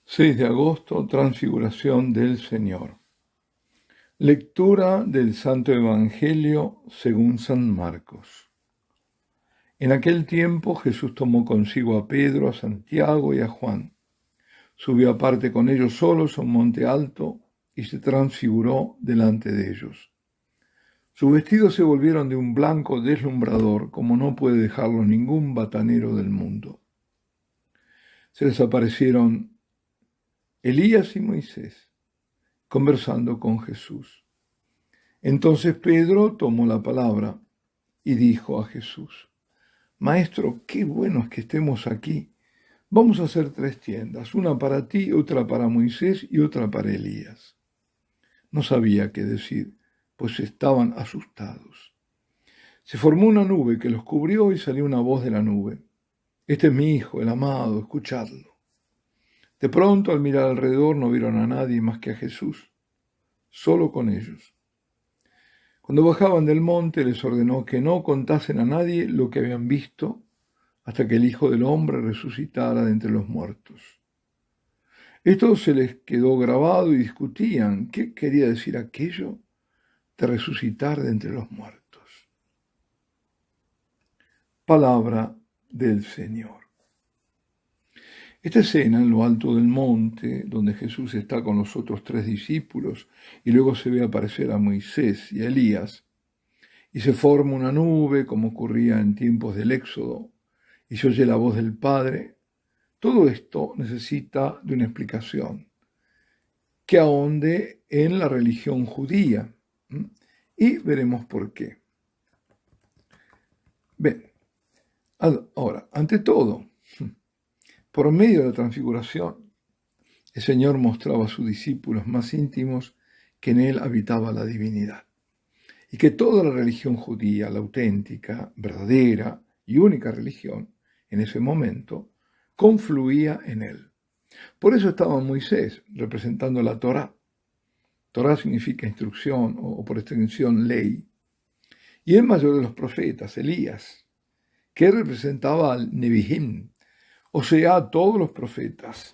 6 de agosto, Transfiguración del Señor. Lectura del Santo Evangelio según San Marcos. En aquel tiempo Jesús tomó consigo a Pedro, a Santiago y a Juan. Subió aparte con ellos solos a un monte alto y se transfiguró delante de ellos. Sus vestidos se volvieron de un blanco deslumbrador, como no puede dejarlo ningún batanero del mundo. Se les aparecieron Elías y Moisés, conversando con Jesús. Entonces Pedro tomó la palabra y dijo a Jesús: Maestro, qué bueno es que estemos aquí. Vamos a hacer 3 tiendas, una para ti, otra para Moisés y otra para Elías. No sabía qué decir, pues estaban asustados. Se formó una nube que los cubrió y salió una voz de la nube: Este es mi Hijo, el amado, escuchadlo. De pronto, al mirar alrededor, no vieron a nadie más que a Jesús, solo con ellos. Cuando bajaban del monte, les ordenó que no contasen a nadie lo que habían visto hasta que el Hijo del Hombre resucitara de entre los muertos. Esto se les quedó grabado y discutían qué quería decir aquello de resucitar de entre los muertos. Palabra del Señor. Esta escena en lo alto del monte, donde Jesús está con los otros 3 discípulos y luego se ve aparecer a Moisés y a Elías, y se forma una nube como ocurría en tiempos del Éxodo, y se oye la voz del Padre, todo esto necesita de una explicación que ahonde en la religión judía, y veremos por qué. Bien, ahora, ante todo, por medio de la transfiguración, el Señor mostraba a sus discípulos más íntimos que en Él habitaba la divinidad, y que toda la religión judía, la auténtica, verdadera y única religión, en ese momento, confluía en Él. Por eso estaba Moisés representando la Torá. Torá significa instrucción o por extensión ley. Y el mayor de los profetas, Elías, que representaba al Nebihim, o sea, a todos los profetas.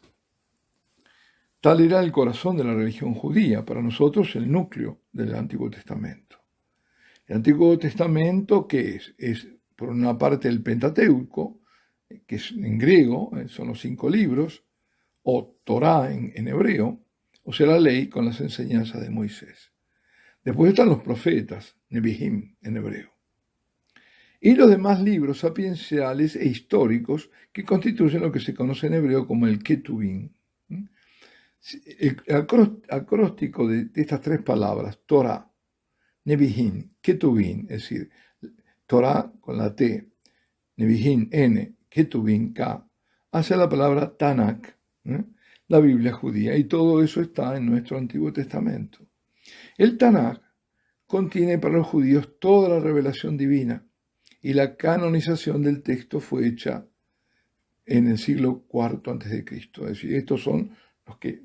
Tal era el corazón de la religión judía, para nosotros el núcleo del Antiguo Testamento. El Antiguo Testamento, ¿qué es? Es por una parte el Pentateuco, que es en griego, son los 5 libros, o Torá en hebreo, o sea, la ley con las enseñanzas de Moisés. Después están los profetas, Nebihim en hebreo. Y los demás libros sapienciales e históricos que constituyen lo que se conoce en hebreo como el Ketuvim. El acróstico de estas 3 palabras, Torah, Nebihim, Ketuvim, es decir, Torah con la T, Nebihim, N, Ketuvim, K, hace la palabra Tanakh, la Biblia judía, y todo eso está en nuestro Antiguo Testamento. El Tanakh contiene para los judíos toda la revelación divina, y la canonización del texto fue hecha en el siglo IV a.C. Es decir, estos son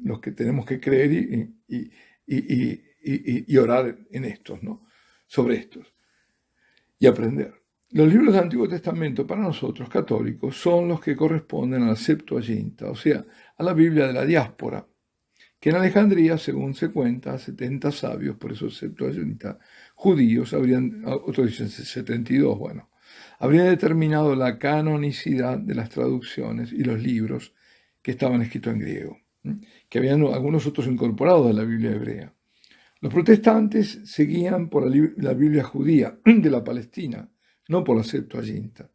los que tenemos que creer y orar en estos, ¿no? Sobre estos, y aprender. Los libros del Antiguo Testamento para nosotros católicos son los que corresponden a la Septuaginta, o sea, a la Biblia de la diáspora, que en Alejandría, según se cuenta, 70 sabios, por eso Septuaginta, judíos, otros dicen 72, habrían determinado la canonicidad de las traducciones y los libros que estaban escritos en griego, que habían algunos otros incorporados a la Biblia hebrea. Los protestantes seguían por la Biblia judía de la Palestina, no por la Septuaginta.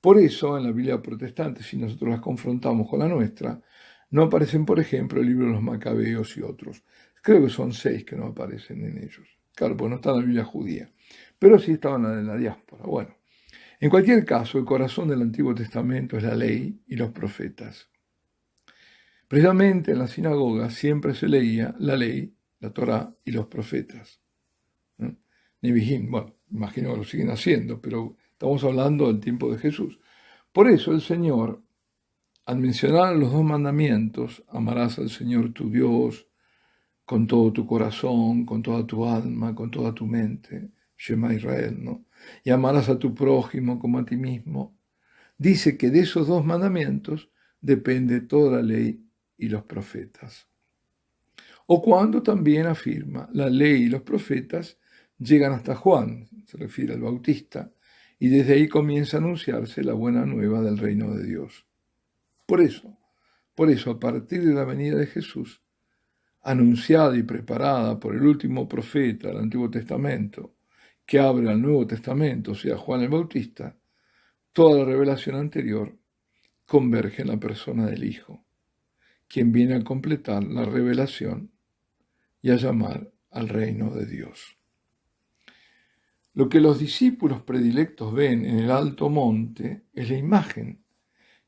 Por eso, en la Biblia protestante, si nosotros las confrontamos con la nuestra, no aparecen, por ejemplo, el libro de los Macabeos y otros. Creo que son 6 que no aparecen en ellos. Claro, porque no está en la Biblia judía, pero sí estaban en la diáspora. Bueno, en cualquier caso, el corazón del Antiguo Testamento es la ley y los profetas. Precisamente en la sinagoga siempre se leía la ley, la Torá y los profetas. Nebihim, imagino que lo siguen haciendo, pero estamos hablando del tiempo de Jesús. Por eso el Señor, al mencionar los 2 mandamientos, amarás al Señor tu Dios con todo tu corazón, con toda tu alma, con toda tu mente, Shema Israel, ¿no? Y amarás a tu prójimo como a ti mismo. Dice que de esos 2 mandamientos depende toda la ley y los profetas. O cuando también afirma, la ley y los profetas llegan hasta Juan, se refiere al Bautista, y desde ahí comienza a anunciarse la buena nueva del reino de Dios. Por eso, a partir de la venida de Jesús, anunciada y preparada por el último profeta del Antiguo Testamento, que abre al Nuevo Testamento, o sea, Juan el Bautista, toda la revelación anterior converge en la persona del Hijo, quien viene a completar la revelación y a llamar al reino de Dios. Lo que los discípulos predilectos ven en el alto monte es la imagen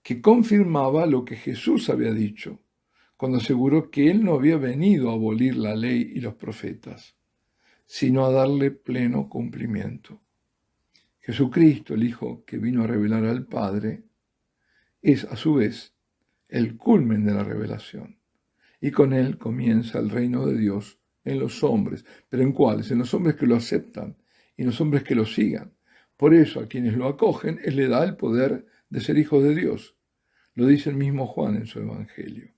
que confirmaba lo que Jesús había dicho, cuando aseguró que él no había venido a abolir la ley y los profetas, sino a darle pleno cumplimiento. Jesucristo, el Hijo que vino a revelar al Padre, es a su vez el culmen de la revelación, y con él comienza el reino de Dios en los hombres. ¿Pero en cuáles? En los hombres que lo aceptan y en los hombres que lo sigan. Por eso a quienes lo acogen, él le da el poder de ser hijos de Dios. Lo dice el mismo Juan en su Evangelio.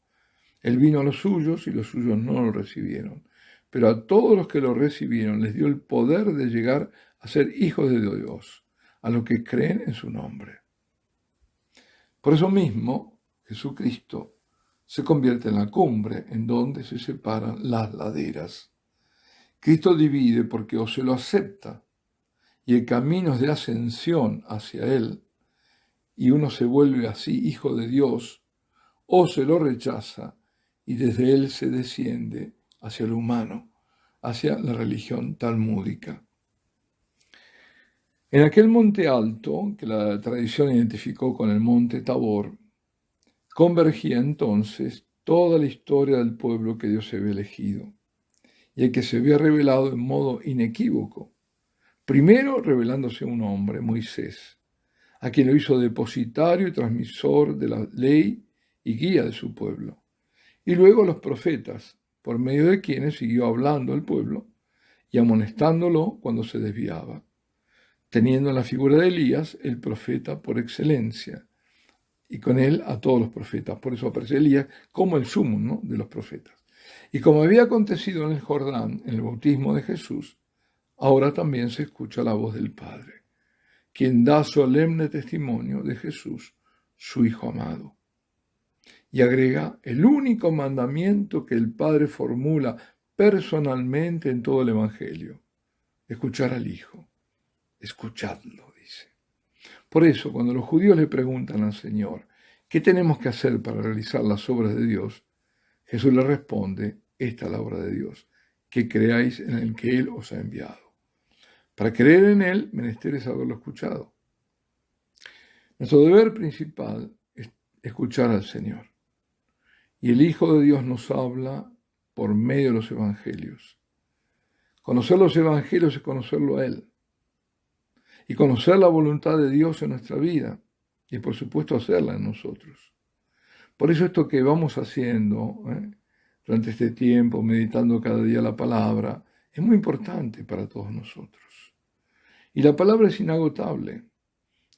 Él vino a los suyos y los suyos no lo recibieron. Pero a todos los que lo recibieron les dio el poder de llegar a ser hijos de Dios, a los que creen en su nombre. Por eso mismo, Jesucristo se convierte en la cumbre en donde se separan las laderas. Cristo divide porque o se lo acepta y el camino es de ascensión hacia Él, y uno se vuelve así hijo de Dios, o se lo rechaza y desde Él se desciende hacia lo humano, hacia la religión talmúdica. En aquel monte alto, que la tradición identificó con el monte Tabor, convergía entonces toda la historia del pueblo que Dios había elegido y el que se había revelado en modo inequívoco. Primero revelándose un hombre, Moisés, a quien lo hizo depositario y transmisor de la ley y guía de su pueblo. Y luego los profetas, por medio de quienes siguió hablando al pueblo y amonestándolo cuando se desviaba, teniendo en la figura de Elías el profeta por excelencia, y con él a todos los profetas. Por eso aparece Elías como el sumo, ¿no?, de los profetas. Y como había acontecido en el Jordán, en el bautismo de Jesús, ahora también se escucha la voz del Padre, quien da solemne testimonio de Jesús, su Hijo amado. Y agrega el único mandamiento que el Padre formula personalmente en todo el Evangelio: escuchar al Hijo. Escuchadlo, dice. Por eso, cuando los judíos le preguntan al Señor, ¿qué tenemos que hacer para realizar las obras de Dios?, Jesús le responde: esta es la obra de Dios, que creáis en el que Él os ha enviado. Para creer en Él, menester es haberlo escuchado. Nuestro deber principal es escuchar al Señor. Y el Hijo de Dios nos habla por medio de los evangelios. Conocer los evangelios es conocerlo a Él. Y conocer la voluntad de Dios en nuestra vida. Y por supuesto hacerla en nosotros. Por eso esto que vamos haciendo durante este tiempo, meditando cada día la palabra, es muy importante para todos nosotros. Y la palabra es inagotable.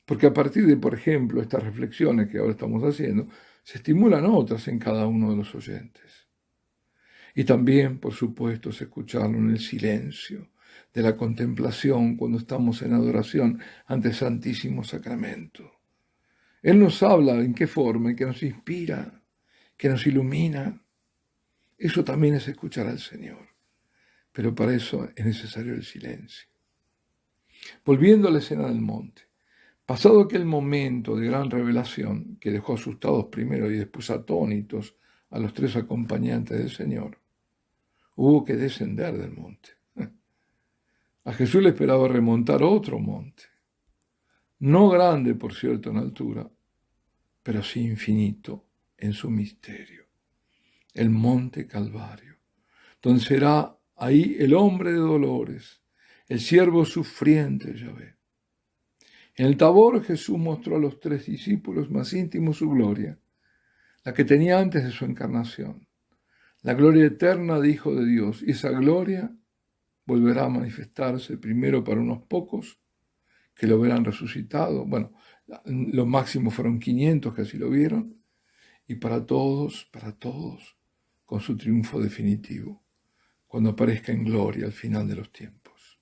Porque a partir de, por ejemplo, estas reflexiones que ahora estamos haciendo, se estimulan otras en cada uno de los oyentes. Y también, por supuesto, es escucharlo en el silencio de la contemplación cuando estamos en adoración ante el Santísimo Sacramento. Él nos habla en qué forma, que nos inspira, que nos ilumina. Eso también es escuchar al Señor. Pero para eso es necesario el silencio. Volviendo a la escena del monte. Pasado aquel momento de gran revelación que dejó asustados primero y después atónitos a los tres acompañantes del Señor, hubo que descender del monte. A Jesús le esperaba remontar otro monte, no grande, por cierto, en altura, pero sí infinito en su misterio, el monte Calvario, donde será ahí el hombre de dolores, el siervo sufriente, Yahvé. En el Tabor Jesús mostró a los tres discípulos más íntimos su gloria, la que tenía antes de su encarnación, la gloria eterna de Hijo de Dios, y esa gloria volverá a manifestarse primero para unos pocos que lo verán resucitado. Bueno, lo máximo fueron 500 que así lo vieron, y para todos, con su triunfo definitivo, cuando aparezca en gloria al final de los tiempos.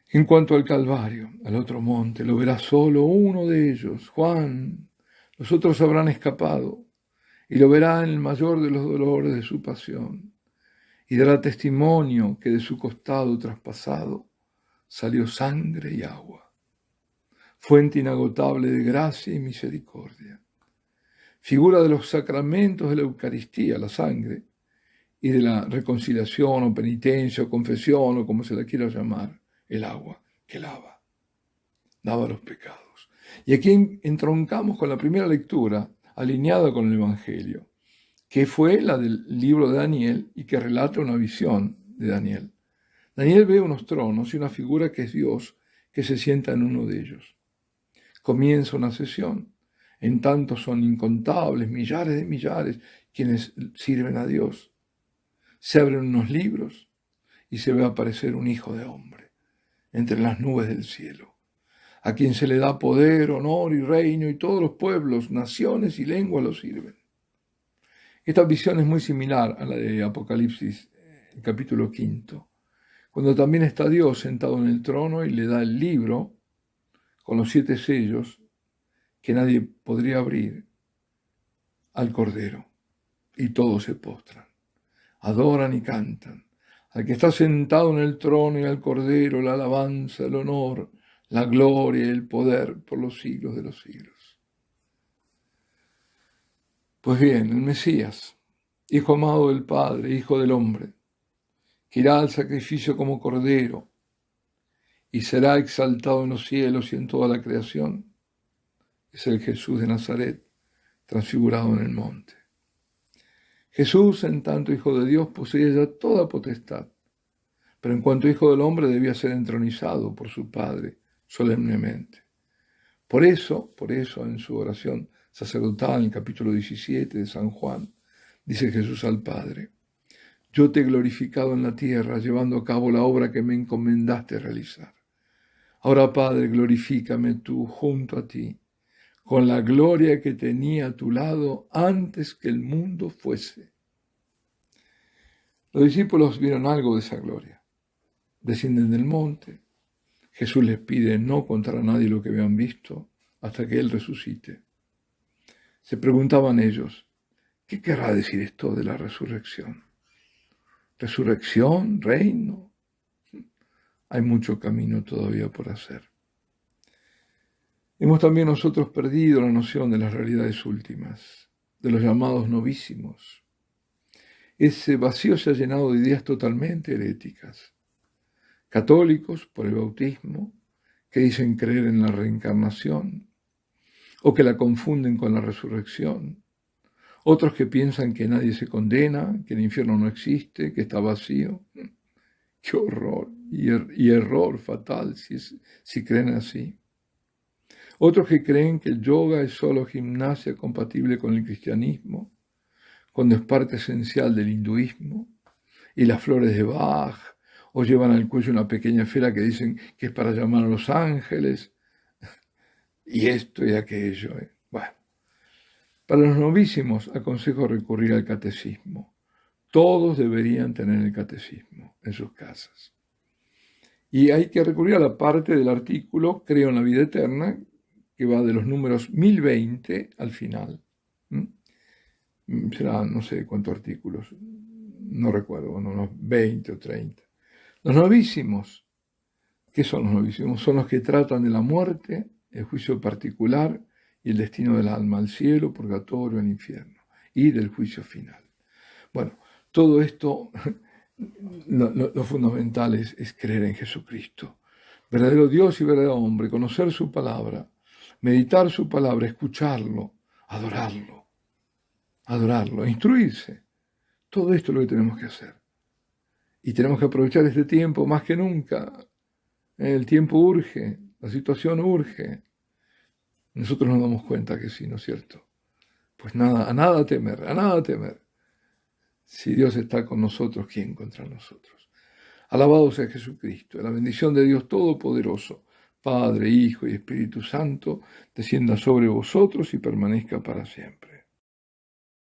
En cuanto al Calvario, al otro monte, lo verá solo uno de ellos, Juan. Los otros habrán escapado, y lo verá en el mayor de los dolores de su pasión, y dará testimonio que de su costado traspasado salió sangre y agua, fuente inagotable de gracia y misericordia, figura de los sacramentos de la Eucaristía, la sangre, y de la reconciliación o penitencia o confesión o como se la quiera llamar, el agua que lava los pecados. Y aquí entroncamos con la primera lectura alineada con el Evangelio, que fue la del libro de Daniel y que relata una visión de Daniel. Daniel ve unos tronos y una figura que es Dios que se sienta en uno de ellos. Comienza una sesión. En tanto son incontables, millares de millares quienes sirven a Dios. Se abren unos libros y se ve aparecer un hijo de hombre entre las nubes del cielo, a quien se le da poder, honor y reino, y todos los pueblos, naciones y lenguas lo sirven. Esta visión es muy similar a la de Apocalipsis, el capítulo 5, cuando también está Dios sentado en el trono y le da el libro con los 7 sellos que nadie podría abrir al Cordero, y todos se postran, adoran y cantan al que está sentado en el trono y al Cordero la alabanza, el honor, la gloria y el poder por los siglos de los siglos. Pues bien, el Mesías, Hijo amado del Padre, Hijo del hombre, que irá al sacrificio como Cordero y será exaltado en los cielos y en toda la creación, es el Jesús de Nazaret, transfigurado en el monte. Jesús, en tanto Hijo de Dios, poseía ya toda potestad, pero en cuanto Hijo del hombre debía ser entronizado por su Padre solemnemente. Por eso, en su oración sacerdotal, en el capítulo 17 de San Juan, dice Jesús al Padre: yo te he glorificado en la tierra, llevando a cabo la obra que me encomendaste realizar. Ahora, Padre, glorifícame tú junto a ti, con la gloria que tenía a tu lado antes que el mundo fuese. Los discípulos vieron algo de esa gloria. Descienden del monte. Jesús les pide no contar a nadie lo que habían visto hasta que Él resucite. Se preguntaban ellos: ¿qué querrá decir esto de la resurrección? ¿Resurrección? ¿Reino? Hay mucho camino todavía por hacer. Hemos también nosotros perdido la noción de las realidades últimas, de los llamados novísimos. Ese vacío se ha llenado de ideas totalmente heréticas. Católicos por el bautismo, que dicen creer en la reencarnación, o que la confunden con la resurrección. Otros que piensan que nadie se condena, que el infierno no existe, que está vacío. ¡Qué horror! Y error fatal si creen así. Otros que creen que el yoga es solo gimnasia compatible con el cristianismo, cuando es parte esencial del hinduismo, y las flores de Bach, o llevan al cuello una pequeña esfera que dicen que es para llamar a los ángeles, y esto y aquello. Bueno, para los novísimos aconsejo recurrir al catecismo. Todos deberían tener el catecismo en sus casas. Y hay que recurrir a la parte del artículo Creo en la vida eterna, que va de los números 1020 al final. Será no sé cuántos artículos, no recuerdo, unos 20 o 30. Los novísimos, ¿qué son los novísimos? Son los que tratan de la muerte, el juicio particular y el destino del alma, al cielo, purgatorio, al infierno, y del juicio final. Bueno, todo esto, lo fundamental es creer en Jesucristo, verdadero Dios y verdadero hombre, conocer su palabra, meditar su palabra, escucharlo, adorarlo, instruirse. Todo esto es lo que tenemos que hacer. Y tenemos que aprovechar este tiempo más que nunca. El tiempo urge, la situación urge. Nosotros nos damos cuenta que sí, ¿no es cierto? Pues nada, a nada temer. Si Dios está con nosotros, ¿quién contra nosotros? Alabado sea Jesucristo, la bendición de Dios Todopoderoso, Padre, Hijo y Espíritu Santo, descienda sobre vosotros y permanezca para siempre.